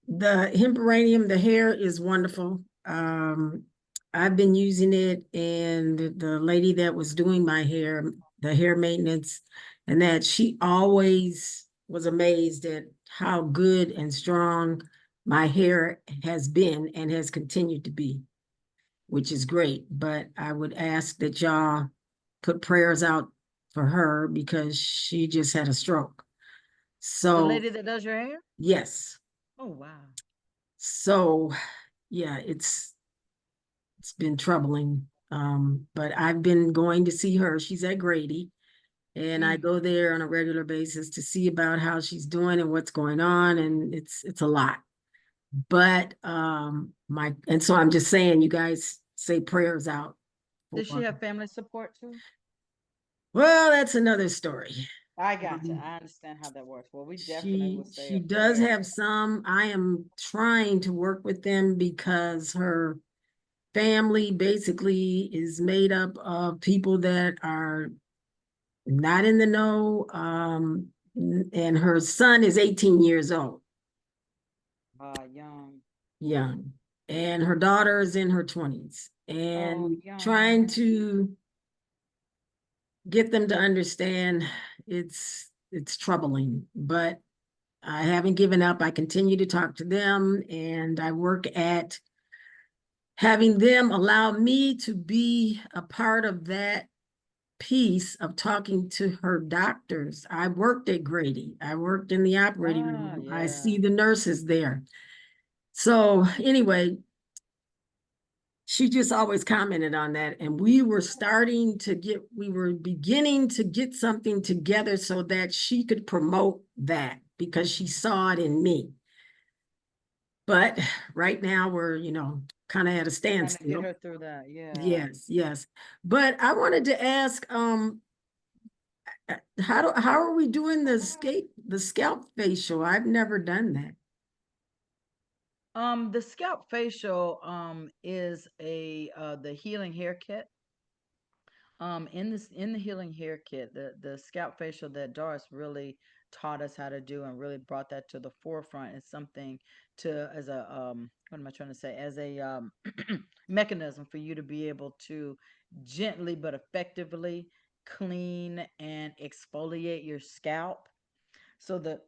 the hemperanium, the hair is wonderful. I've been using it, and the lady that was doing my hair, the hair maintenance, and that she always was amazed at how good and strong my hair has been and has continued to be, which is great. But I would ask that y'all put prayers out for her because she just had a stroke. The So, lady that does your hair? yes. Oh, wow. So, yeah, it's been troubling. But I've been going to see her. She's at Grady, and I go there on a regular basis to see about how she's doing and what's going on, and it's a lot. But and so I'm just saying, you guys say prayers out. Does she have family support too? Well, that's another story. I gotcha. I understand how that works. Well, we definitely will say She a does prayer. have some. I am trying to work with them because her family basically is made up of people that are not in the know. And her son is 18 years old, Young. young, and her daughter is in her 20s, Oh, and trying young. to get them to understand it's troubling, but I haven't given up. I continue to talk to them, and I work at having them allow me to be a part of that piece of talking to her doctors. I worked at Grady. I worked in the operating room. I see the nurses there. So anyway, she just always commented on that. And we were beginning to get something together so that she could promote that because she saw it in me. But right now we're, kind of at a Trying to get standstill. her through that, yeah. Yes, yes. But I wanted to ask, how are we doing the scalp facial? I've never done that. The scalp facial is the healing hair kit. In the healing hair kit, the scalp facial that Doris really taught us how to do and really brought that to the forefront is something as a what am I trying to say, as a mechanism for you to be able to gently but effectively clean and exfoliate your scalp. So the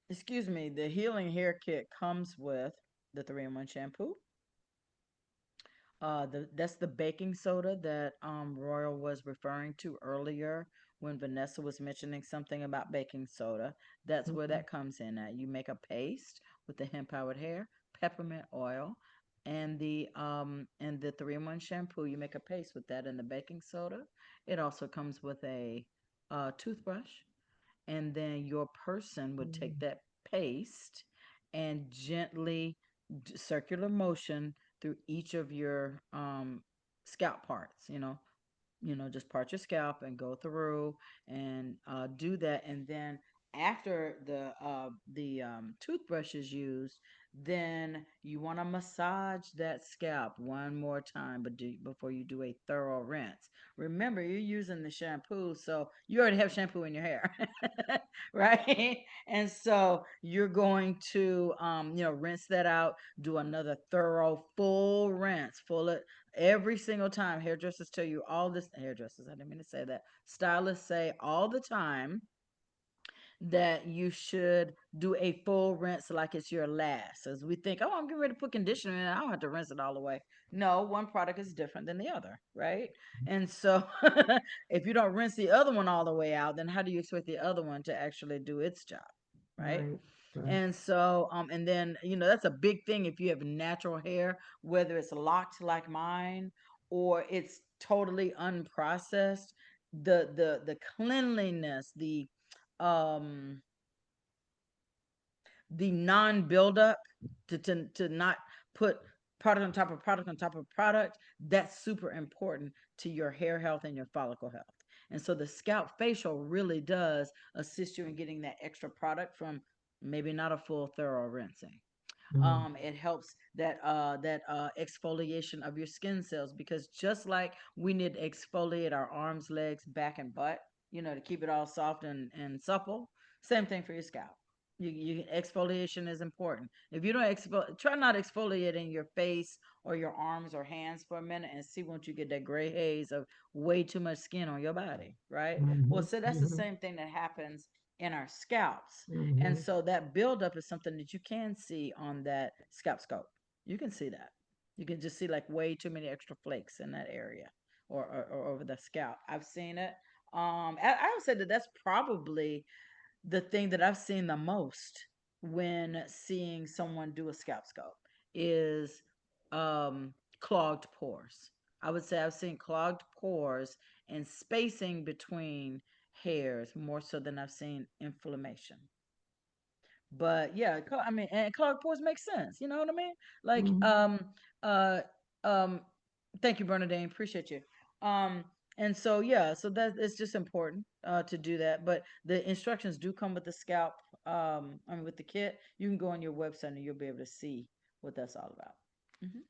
healing hair kit comes with the 3-in-1 shampoo. That's the baking soda that Royal was referring to earlier when Vanessa was mentioning something about baking soda. That's where that comes in at. You make a paste with the hemp powered hair, peppermint oil, and the 3-in-1 shampoo. You make a paste with that and the baking soda. It also comes with a toothbrush, and then your person would take that paste and gently circular motion through each of your scalp parts, just part your scalp and go through and do that. And then after the toothbrush is used, then you want to massage that scalp one more time, but before you do a thorough rinse. Remember, you're using the shampoo, so you already have shampoo in your hair, right? And so you're going to rinse that out, do another thorough full rinse, every single time. Hairdressers tell you all this. Hairdressers, I didn't mean to say that. Stylists say all the time that you should do a full rinse like it's your last. As we think, oh, I'm getting ready to put conditioner in, I don't have to rinse it all the way. No, one product is different than the other, right? And so if you don't rinse the other one all the way out, then how do you expect the other one to actually do its job, right? And so, and then, that's a big thing if you have natural hair, whether it's locked like mine or it's totally unprocessed. The cleanliness, the non-buildup, to not put product on top of product on top of product, that's super important to your hair health and your follicle health. And so the scalp facial really does assist you in getting that extra product from maybe not a full thorough rinsing. It helps that exfoliation of your skin cells, because just like we need to exfoliate our arms, legs, back, and butt, to keep it all soft and supple, same thing for your scalp. Exfoliation is important. If you don't try not exfoliating your face or your arms or hands for a minute and see once you get that gray haze of way too much skin on your body, right? Well, so that's the same thing that happens in our scalps. And so that buildup is something that you can see on that scalp scope. You can see that. You can just see like way too many extra flakes in that area or over the scalp. I've seen it. I would say that that's probably the thing that I've seen the most when seeing someone do a scalp scope is clogged pores. I would say I've seen clogged pores and spacing between hairs more so than I've seen inflammation. But yeah, I mean, and clogged pores make sense. You know what I mean? Like, uh, um, thank you, Bernadine. Appreciate you. And so yeah, so that it's just important to do that. But the instructions do come with the scalp. With the kit. You can go on your website and you'll be able to see what that's all about.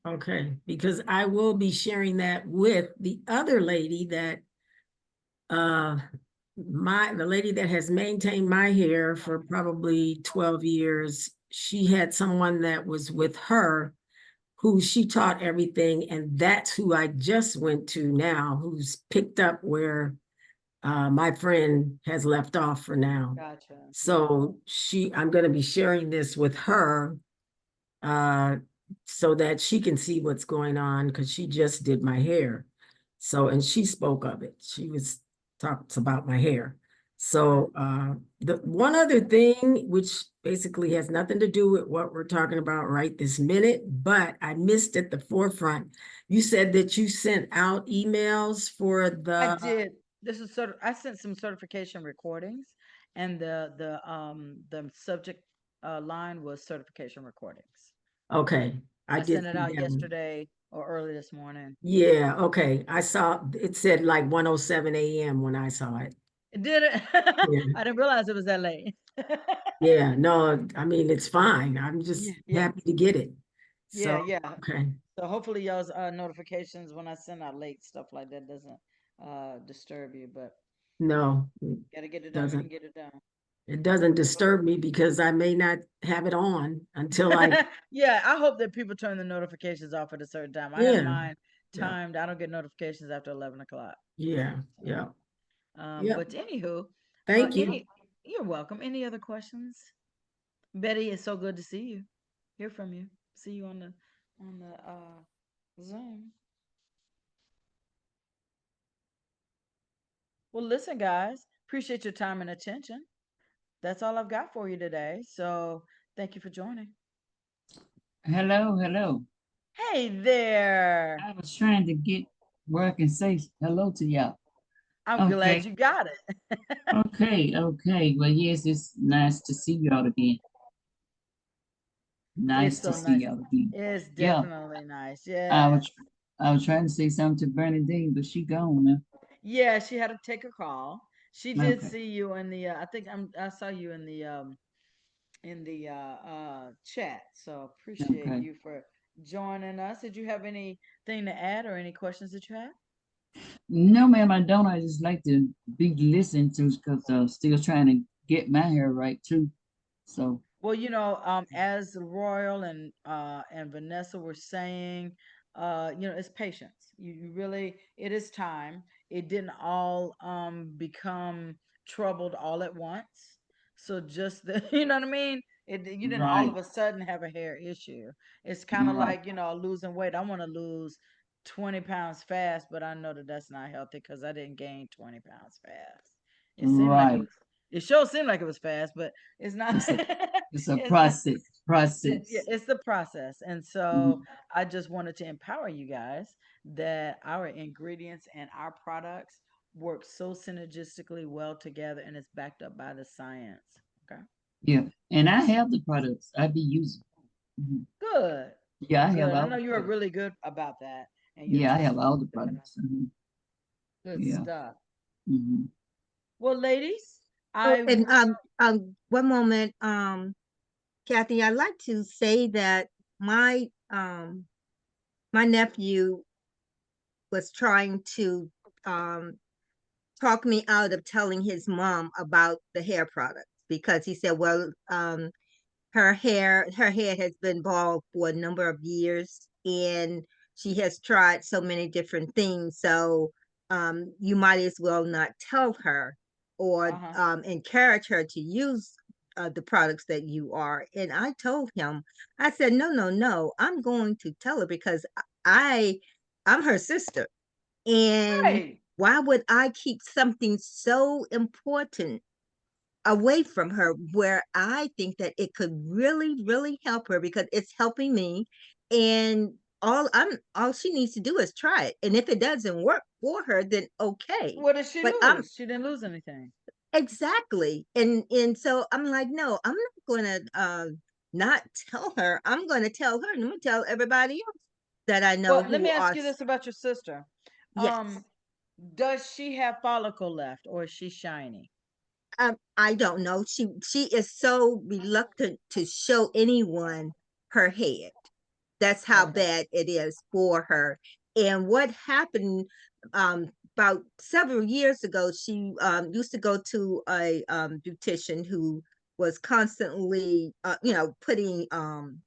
Okay, because I will be sharing that with the other lady that the lady that has maintained my hair for probably 12 years. She had someone that was with her who she taught everything, and that's who I just went to now, who's picked up where my friend has left off for now. Gotcha. So I'm going to be sharing this with her so that she can see what's going on, because she just did my hair. So, and she spoke of it. She was talks about my hair. So the one other thing, which basically has nothing to do with what we're talking about right this minute, but I missed at the forefront. You said that you sent out emails for I the, did. This is I sent some certification recordings, and the subject line was certification recordings. okay, I I did sent it see out that one. yesterday or early this morning. Yeah, okay. I saw, it said like 1:07 a.m. when I saw it. Did it? Yeah. I didn't realize it was that late. Yeah, no, I mean, it's fine. I'm just Yeah. happy to get it. Yeah, So, yeah. okay, So hopefully y'all's notifications when I send out late stuff like that doesn't disturb you, but no, gotta get it done when you doesn't, can get it done. it doesn't disturb me because I may not have it on until I, Yeah, I hope that people turn the notifications off at a certain time. I have yeah, mine yeah, timed. I don't get notifications after 11 o'clock. yeah, yeah, yeah. But anywho, Thank you. you're welcome. Any other questions? Betty, it's so good to see you, hear from you, see you on the Zoom. Well, listen, guys, appreciate your time and attention. That's all I've got for you today. So thank you for joining. Hello, hello. Hey there. I was trying to get where I can say hello to y'all. I'm Okay. glad you got it. Okay, okay. Well, yes, it's nice to see y'all again. Nice It's to so see nice. y'all again. It's Yeah. definitely nice. I Yeah. was I was trying to say something to Bernadine, but she gone now. Yeah, she had to take a call. She did Okay. see you in the I saw you in the chat. So appreciate Okay. you for joining us. Did you have anything to add or any questions that you have? No, ma'am, I don't. I just like to be listened to because still trying to get my hair right too. So Well, as Royal and Vanessa were saying, it's patience. You really, it is time. It didn't all become troubled all at once. So just the, you know what I mean? You didn't all right, of a sudden have a hair issue. It's kind of right, like, losing weight. I want to lose 20 pounds fast, but I know that that's not healthy because I didn't gain 20 pounds fast. It seemed like right. it sure seemed like it was fast, but it's not. It's a it's a It's not. process. Yeah, Process. it's the process. And so Mhm. I just wanted to empower you guys that our ingredients and our products work so synergistically well together and it's backed up by the science. Okay. Yeah, and I have the products I be using. Mhm. Good. Yeah, I have Good. I all know the you are products. really good about that and you're Yeah, I have all the trustworthy. products. Good Yeah. stuff. Hmm. Well, ladies, Oh, I and wish. one moment, Kathy, I'd like to say that my nephew was trying to um talk me out of telling his mom about the hair products because he said, well, her head has been bald for a number of years and she has tried so many different things. So you might as well not tell her or Uh-huh. encourage her to use the products that you are. And I told him, I said, no, no, no, I'm going to tell her because I I'm her sister. And Right. why would I keep something so important away from her where I think that it could really, really help her because it's helping me. And all she needs to do is try it. And if it doesn't work for her, then okay. What did she But I'm lose? She didn't lose anything. exactly. And so I'm like, no, I'm not gonna not tell her. I'm gonna tell her and I'm gonna tell everybody else that I know Well, let who me are ask you this about your sister. yes. Does she have follicle left or is she shiny? I don't know. She is so reluctant to show anyone her head. That's how Okay. bad it is for her. And what happened about several years ago, she used to go to a beautician who was constantly putting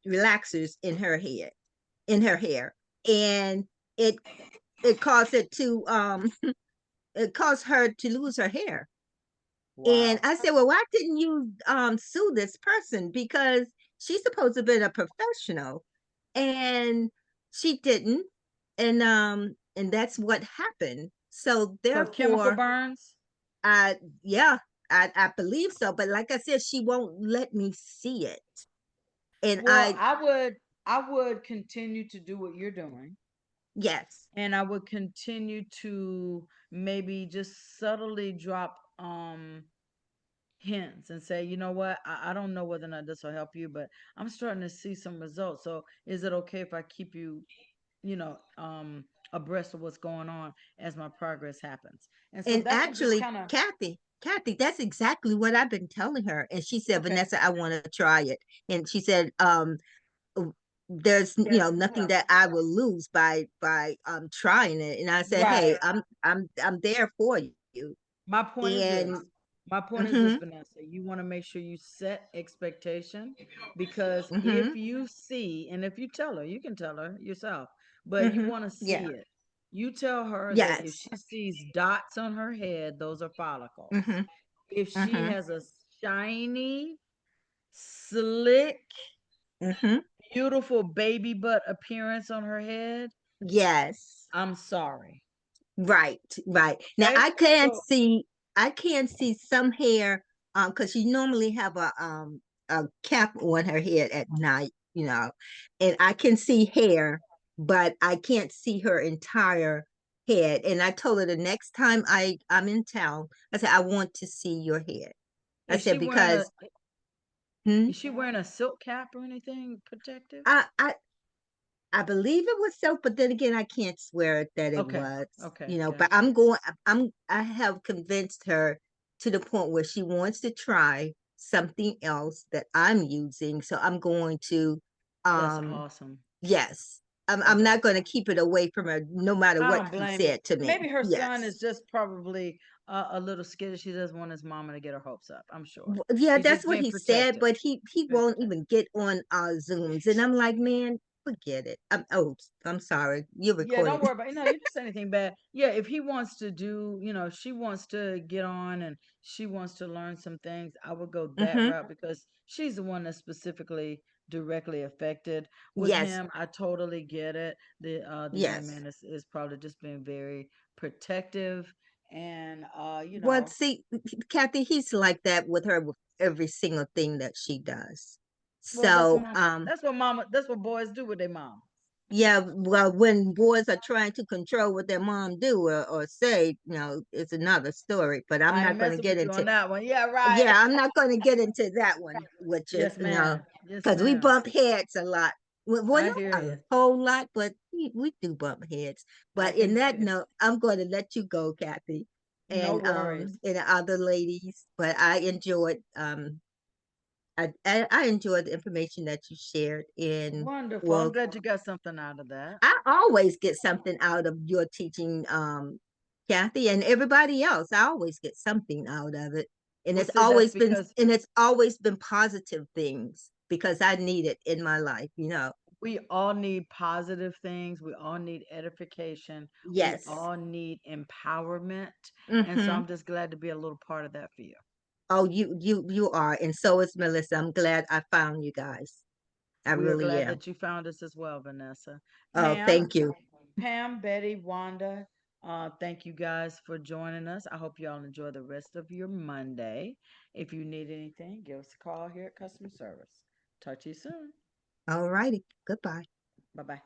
relaxers in her hair. And it it caused it to it caused her to lose her hair. And Wow. I said, well, why didn't you sue this person? Because she's supposed to have been a professional. and she didn't, and that's what happened. So So chemical therefore, burns? yeah, I believe so. But like I said, she won't let me see it, and Well, I would continue to do what you're doing. yes, And I would continue to maybe just subtly drop hints and say, you know what, I don't know whether or not this will help you, but I'm starting to see some results. So is it okay if I keep you, you know, abreast of what's going on as my progress happens? And so and that could just actually, kind of Kathy, that's exactly what I've been telling her. And she said, okay. Vanessa, I want to try it. And she said, there's Yes, nothing that I will lose by trying it. And I said, hey, right. I'm there for you. My point is this. And My point is this, mhm, Vanessa. You want to make sure you set expectation because if mhm, you see, and if you tell her, you can tell her yourself, but you mhm, want to yeah, see it. You tell her that if yes, she sees dots on her head, those are follicles. mhm, If she mhm, has a shiny, slick, mhm, beautiful baby butt appearance on her head, yes. I'm sorry. Right, right. Now Okay? So I can see some hair, because she normally have a cap on her head at night, and I can see hair, but I can't see her entire head. And I told her the next time I'm in town, I said I want to see your head. I is she said wearing a because hmm, is she wearing a silk cap or anything protective? I I I believe it was so, but then again, I can't swear that it Okay. was, Okay. but Gotcha. I have convinced her to the point where she wants to try something else that I'm using. So I'm going to, That's um, awesome. yes, I'm Okay. not going to keep it away from her no matter I what don't she blame you. said to me. Maybe her son Yes. is just probably a little skittish. She doesn't want his mama to get her hopes up. I'm sure. Yeah, He's that's just what being he said, protective. but he Being won't protective. even get on our Zooms. And I'm like, man, forget it. I'm sorry. You're Yeah, don't recording. worry about it. No, you didn't say anything bad. Yeah, if he wants to do, she wants to get on and she wants to learn some things, I would go that Hmm. route because she's the one that's specifically directly affected. With Yes, him, I totally get it. The young yes. man is probably just being very protective and Well, see, Kathy, he's like that with her with every single thing that she does. well, that's So, mama. That's what boys do with their mom. yeah, well, when boys are trying to control what their mom do or say, it's another story. But I'm I ain't not going to messing get with you into, on that one. Yeah, right. yeah, I'm not going to get into that one with you, Yes, ma'am. Yes, because we ma'am. bump heads a lot. Well, I not hear a you. whole lot, but we do bump heads. I But in can that tell. note, I'm going to let you go, Kathy, No worries. and the other ladies. But I enjoyed I enjoyed the information that you shared. And Wonderful. I'm well, glad you got something out of that. I always get something out of your teaching, Kathy, and everybody else. I always get something out of it. And Well, see, that's because it's always been positive things because I need it in my life. we all need positive things. We all need edification. We Yes. all need empowerment. And so Mm-hmm. I'm just glad to be a little part of that for you. Oh, you are, and so is Melissa. I'm glad I found you guys. I We are really glad am. that you found us as well, Vanessa. Oh, Pam, thank you. Pam, Betty, Wanda, thank you guys for joining us. I hope you all enjoy the rest of your Monday. If you need anything, give us a call here at customer service. Talk to you soon. All righty. Goodbye. Bye bye.